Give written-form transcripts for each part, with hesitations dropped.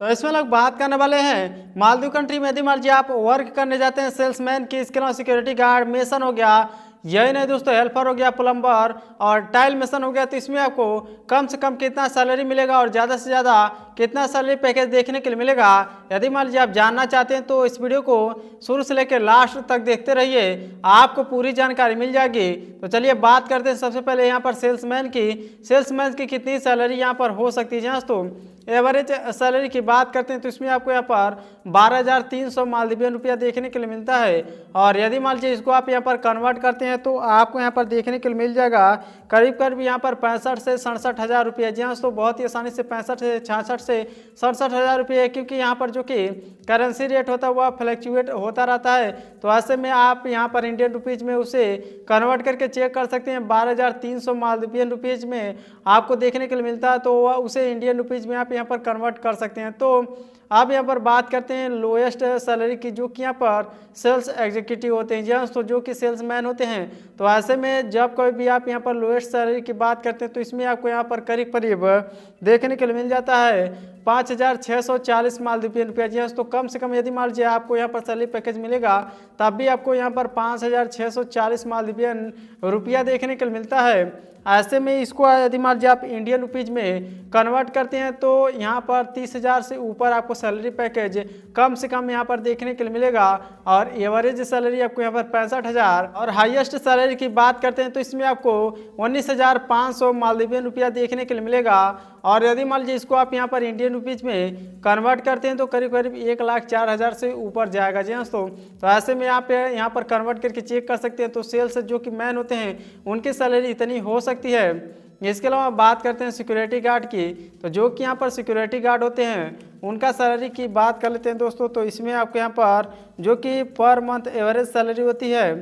तो इसमें लोग बात करने वाले हैं मालदीव कंट्री में। यदि मान लीजिए आप वर्क करने जाते हैं सेल्समैन की, इसके अलावा सिक्योरिटी गार्ड, मेसन हो गया, यही नहीं दोस्तों, हेल्पर हो गया, प्लम्बर और टाइल मेसन हो गया, तो इसमें आपको कम से कम कितना सैलरी मिलेगा और ज़्यादा से ज़्यादा कितना सैलरी पैकेज देखने के लिए मिलेगा, यदि मान लीजिए आप जानना चाहते हैं तो इस वीडियो को शुरू से लेकर लास्ट तक देखते रहिए, आपको पूरी जानकारी मिल जाएगी। तो चलिए बात करते हैं सबसे पहले यहाँ पर सेल्समैन की कितनी सैलरी यहाँ पर हो सकती है। दोस्तों एवरेज सैलरी की बात करते हैं तो इसमें आपको यहाँ पर 12,300 मालदीवियन रुपया देखने के लिए मिलता है। और यदि मान लीजिए इसको आप यहाँ पर कन्वर्ट करते हैं तो आपको यहाँ पर देखने के लिए मिल जाएगा करीब करीब यहाँ पर 65 से 67 हज़ार रुपये। जी हाँ दोस्तों, बहुत ही आसानी से 65 से 66 से 67 हज़ार रुपये, क्योंकि यहाँ पर जो कि करेंसी रेट होता है वह फ्लैक्चुएट होता रहता है। तो ऐसे में आप यहाँ पर इंडियन रुपीज़ में उसे कन्वर्ट करके चेक कर सकते हैं। 12,300 मालदीवियन रुपीज़ में आपको देखने के लिए मिलता है, तो वह उसे इंडियन रुपीज़ में आप यहाँ पर कन्वर्ट कर सकते हैं। तो आप यहाँ पर बात करते हैं लोएस्ट सैलरी की, जो कि यहाँ पर सेल्स एग्जीक्यूटिव होते हैं, जी तो जो कि सेल्समैन होते हैं। तो ऐसे में जब कोई भी आप यहाँ पर लोएस्ट सैलरी की बात करते हैं तो इसमें आपको यहाँ पर करीब करीब देखने के लिए मिल जाता है 5,640 मालदीवियन रुपया। जी तो कम से कम यदि मान लीजिए आपको यहाँ पर सैलरी पैकेज मिलेगा तब भी आपको यहाँ पर 5,640 मालदीवियन रुपया देखने के लिए मिलता है। ऐसे में इसको यदि मान लीजिए आप इंडियन रुपीज़ में कन्वर्ट करते हैं तो यहाँ पर 30,000 से ऊपर आपको सैलरी पैकेज कम से कम यहाँ पर देखने के लिए मिलेगा। और एवरेज सैलरी आपको यहाँ पर 65,000 और हाईएस्ट सैलरी की बात करते हैं तो इसमें आपको 19,500 मालदीवियन रुपया देखने के लिए मिलेगा। और यदि मान लीजिए इसको आप यहाँ पर इंडियन रुपीज़ में कन्वर्ट करते हैं तो करीब करीब 1,04,000 से ऊपर जाएगा। जी दोस्तों, तो ऐसे में आप यहाँ पर कन्वर्ट करके चेक कर सकते हैं। तो सेल्स जो कि मैन होते हैं उनकी सैलरी इतनी हो सकती है। इसके अलावा बात करते हैं सिक्योरिटी गार्ड की, तो जो कि यहाँ पर सिक्योरिटी गार्ड होते हैं उनका सैलरी की बात कर लेते हैं दोस्तों। तो इसमें आपको यहाँ पर जो कि पर मंथ एवरेज सैलरी होती है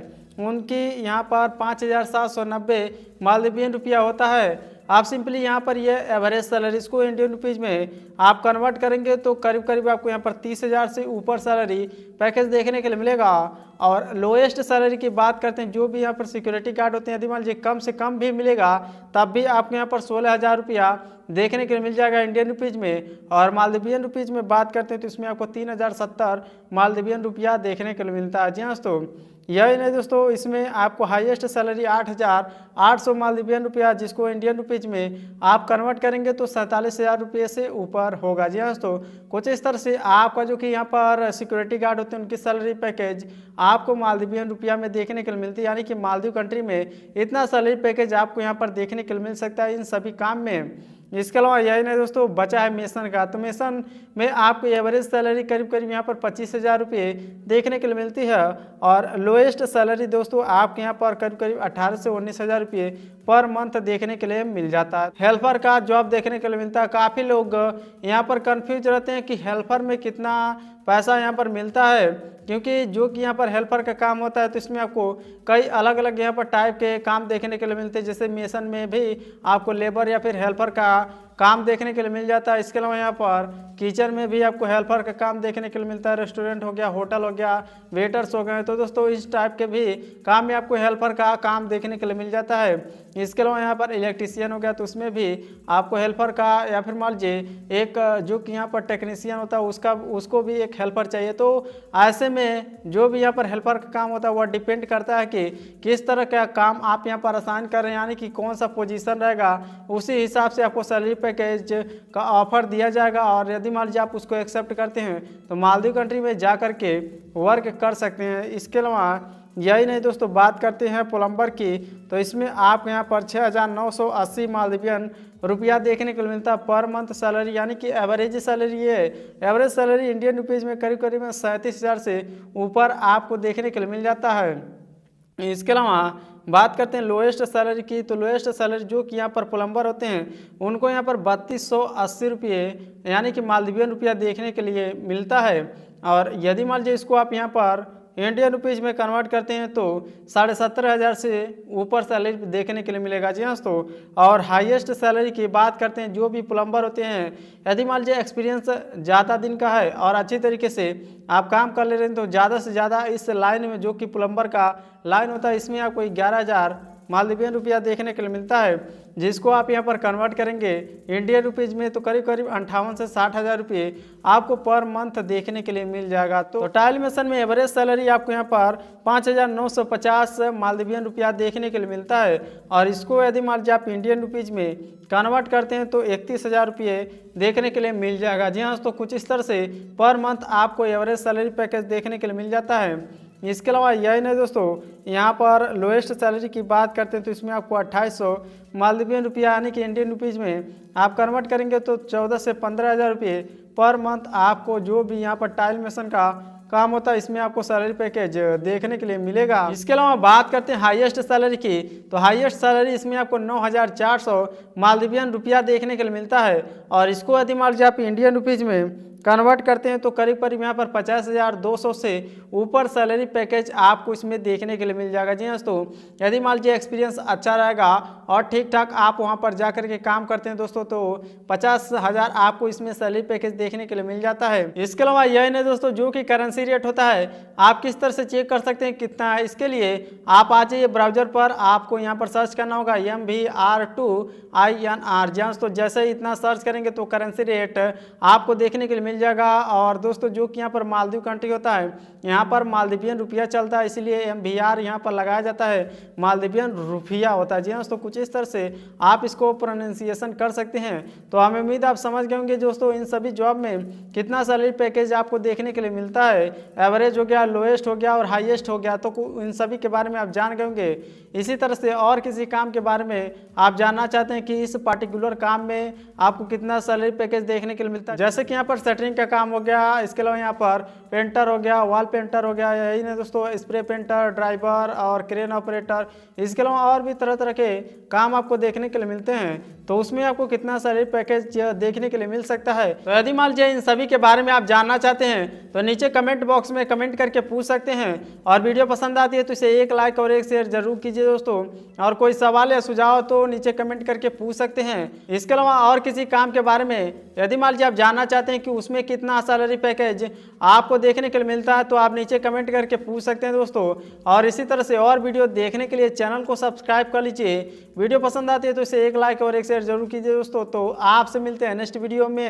उनकी यहाँ पर 5,790 मालदीवियन रुपया होता है। आप सिंपली यहाँ पर ये एवरेज सैलरी को इंडियन रुपीज़ में आप कन्वर्ट करेंगे तो करीब करीब आपको यहाँ पर 30,000 से ऊपर सैलरी पैकेज देखने के लिए मिलेगा। और लोएस्ट सैलरी की बात करते हैं, जो भी यहाँ पर सिक्योरिटी गार्ड होते हैं, यदि मान लीजिए कम से कम भी मिलेगा तब भी आपको यहाँ पर 16,000 रुपया देखने के लिए मिल जाएगा इंडियन रुपीज़ में। और मालदीवियन रुपीज़ में बात करते हैं तो इसमें आपको 3,070 मालदीवियन रुपया देखने के लिए मिलता है। जी हाँ दोस्तों, यही नहीं दोस्तों, इसमें आपको हाईएस्ट सैलरी 8,800 मालदीवियन रुपया, जिसको इंडियन रुपीज़ में आप कन्वर्ट करेंगे तो 47,000 रुपये से ऊपर होगा। जी हाँ दोस्तों, कुछ इस तरह से आपका जो कि यहाँ पर सिक्योरिटी गार्ड होते हैं उनकी सैलरी पैकेज आपको मालदीवियन रुपया में देखने के लिए मिलती है। यानी कि मालदीव कंट्री में इतना सैलरी पैकेज आपको यहाँ पर देखने के लिए मिल सकता है इन सभी काम में। इसके अलावा यही नहीं दोस्तों, बचा है मेसन का। तो मेसन में आपको एवरेज सैलरी करीब करीब यहाँ पर 25,000 रुपये देखने के लिए मिलती है। और लोएस्ट सैलरी दोस्तों आपके यहाँ पर करीब करीब 18 से 19,000 रुपये पर मंथ देखने के लिए मिल जाता है। हेल्पर का जॉब देखने के लिए मिलता है। काफ़ी लोग यहाँ पर कन्फ्यूज रहते हैं कि हेल्पर में कितना पैसा यहाँ पर मिलता है, क्योंकि जो कि यहाँ पर हेल्पर का काम होता है तो इसमें आपको कई अलग अलग यहाँ पर टाइप के काम देखने के लिए मिलते हैं। जैसे मेसन में भी आपको लेबर या फिर हेल्पर का काम देखने के लिए मिल जाता है। इसके अलावा यहाँ पर किचन में भी आपको हेल्पर का काम देखने के लिए मिलता है। रेस्टोरेंट हो गया, होटल हो गया, वेटर्स हो गए, तो दोस्तों इस टाइप के भी काम में आपको हेल्पर का काम देखने के लिए मिल जाता है। इसके अलावा यहाँ पर इलेक्ट्रीशियन हो गया तो उसमें भी आपको हेल्पर का, या फिर मान लीजिए एक जो कि यहाँ पर टेक्नीशियन होता है उसको भी एक हेल्पर चाहिए। तो ऐसे में जो भी यहाँ पर हेल्पर का काम होता है वह डिपेंड करता है कि किस तरह का काम आप यहाँ पर असाइन कर रहे हैं, यानी कि कौन सा पोजीशन रहेगा, उसी हिसाब से आपको सैलरी पैकेज का ऑफर दिया जाएगा। और यदि मान लीजिए आप उसको एक्सेप्ट करते हैं तो मालदीव कंट्री में जा कर के वर्क कर सकते हैं। इसके अलावा यही नहीं दोस्तों, बात करते हैं प्लम्बर की, तो इसमें आपको यहाँ पर 6,980 मालदीवियन रुपया देखने को मिलता है पर मंथ सैलरी। यानी कि एवरेज सैलरी है, एवरेज सैलरी इंडियन रुपीज़ में करीब करीब 37,000 से ऊपर आपको देखने के लिए मिल जाता है। इसके अलावा बात करते हैं लोएस्ट सैलरी की, तो लोएस्ट सैलरी जो कि यहाँ पर प्लम्बर होते हैं उनको यहाँ पर 3,280 रुपये यानी कि मालदीवियन रुपया देखने के लिए मिलता है। और यदि मान लीजिए इसको आप यहाँ पर इंडियन रुपीज़ में कन्वर्ट करते हैं तो 17,500 से ऊपर सैलरी देखने के लिए मिलेगा। जी दोस्तों, और हाईएस्ट सैलरी की बात करते हैं, जो भी प्लम्बर होते हैं यदि मान लीजिए एक्सपीरियंस ज़्यादा दिन का है और अच्छी तरीके से आप काम कर ले रहे हैं तो ज़्यादा से ज़्यादा इस लाइन में जो कि प्लम्बर का लाइन होता है इसमें आपको मालदीवियन रुपया देखने के लिए मिलता है, जिसको आप यहाँ पर कन्वर्ट करेंगे इंडियन रुपीज़ में तो करीब करीब 58 से 60 हज़ार रुपये आपको पर मंथ देखने के लिए मिल जाएगा। तो टाइल मेसन में एवरेज सैलरी आपको यहाँ पर 5,950 मालदीवियन रुपया देखने के लिए मिलता है, और इसको यदि मान लीजिए आप इंडियन रुपीज़ में कन्वर्ट करते हैं तो 31,000 रुपये देखने के लिए मिल जाएगा। जी हाँ, तो कुछ इस तरह से पर मंथ आपको एवरेज सैलरी पैकेज देखने के लिए मिल जाता है। इसके अलावा यही नहीं दोस्तों, यहाँ पर लोएस्ट सैलरी की बात करते हैं तो इसमें आपको 2800 मालदीवियन रुपया यानी कि इंडियन रुपीज़ में आप कन्वर्ट करेंगे तो 14 से 15,000 रुपये पर मंथ आपको जो भी यहाँ पर टाइल मेसन का काम होता है इसमें आपको सैलरी पैकेज देखने के लिए मिलेगा। इसके अलावा बात करते हैं हाईएस्ट सैलरी की, तो हाईएस्ट सैलरी इसमें आपको 9,400 मालदीवियन रुपया देखने के लिए मिलता है, और इसको यदि मान लीजिए आप इंडियन रुपीज़ में कन्वर्ट करते हैं तो करीब करीब यहाँ पर 50,200 से ऊपर सैलरी पैकेज आपको इसमें देखने के लिए मिल जाएगा। जी हाँ दोस्तों, यदि मान लीजिए एक्सपीरियंस अच्छा रहेगा और ठीक ठाक आप वहाँ पर जा कर के काम करते हैं दोस्तों तो 50,000 आपको इसमें सैलरी पैकेज देखने के लिए मिल जाता है। इसके अलावा यही नहीं दोस्तों, जो कि करेंसी रेट होता है आप किस तरह से चेक कर सकते हैं कितना है, इसके लिए आप आ जाइए ब्राउजर पर, आपको यहाँ पर सर्च करना होगा MVR2INR। जी हाँ दोस्तों, जैसे ही इतना सर्च करेंगे तो करेंसी रेट आपको देखने के लिए मिल जाएगा। और दोस्तों जो कि यहाँ पर मालदीव कंट्री होता है, यहाँ पर मालदीवियन रुपया चलता है, इसलिए MVR यहाँ पर लगाया जाता है, मालदीवियन रुपया होता है। जी हाँ दोस्तों, कुछ इस तरह से आप इसको प्रोनाउंसिएशन कर सकते हैं। तो हमें उम्मीद आप समझ गए होंगे दोस्तों इन सभी जॉब में कितना सैलरी पैकेज आपको देखने के लिए मिलता है, एवरेज हो गया, लोएस्ट हो गया और हाईएस्ट हो गया, तो इन सभी के बारे में आप जान गए होंगे। इसी तरह से और किसी काम के बारे में आप जानना चाहते हैं कि इस पर्टिकुलर काम में आपको कितना सैलरी पैकेज देखने के लिए मिलता है, जैसे कि यहाँ पर सेटरिंग का काम हो गया, इसके अलावा यहाँ पर पेंटर हो गया, वॉल पेंटर हो गया, यही नहीं दोस्तों, स्प्रे पेंटर, ड्राइवर और क्रेन ऑपरेटर, इसके अलावा और भी तरह तरह के काम आपको देखने के लिए मिलते हैं, तो उसमें आपको कितना सैलरी पैकेज देखने के लिए मिल सकता है। तो यदि मान लीजिए इन सभी के बारे में आप जानना चाहते हैं तो नीचे कमेंट बॉक्स में कमेंट करके पूछ सकते हैं, और वीडियो पसंद आती है तो इसे एक लाइक और एक शेयर जरूर कीजिए दोस्तों, और कोई सवाल या सुझाव तो नीचे कमेंट करके पूछ सकते हैं। इसके अलावा और किसी काम के बारे में यदि मान लीजिए आप जानना चाहते हैं कि उसमें कितना सैलरी पैकेज आपको देखने के लिए मिलता है तो आप नीचे कमेंट करके पूछ सकते हैं दोस्तों। और इसी तरह से और वीडियो देखने के लिए चैनल को सब्सक्राइब कर लीजिए। वीडियो पसंद आती है तो इसे एक लाइक और एक शेयर जरूर कीजिए दोस्तों। तो आपसे मिलते हैं नेक्स्ट वीडियो में।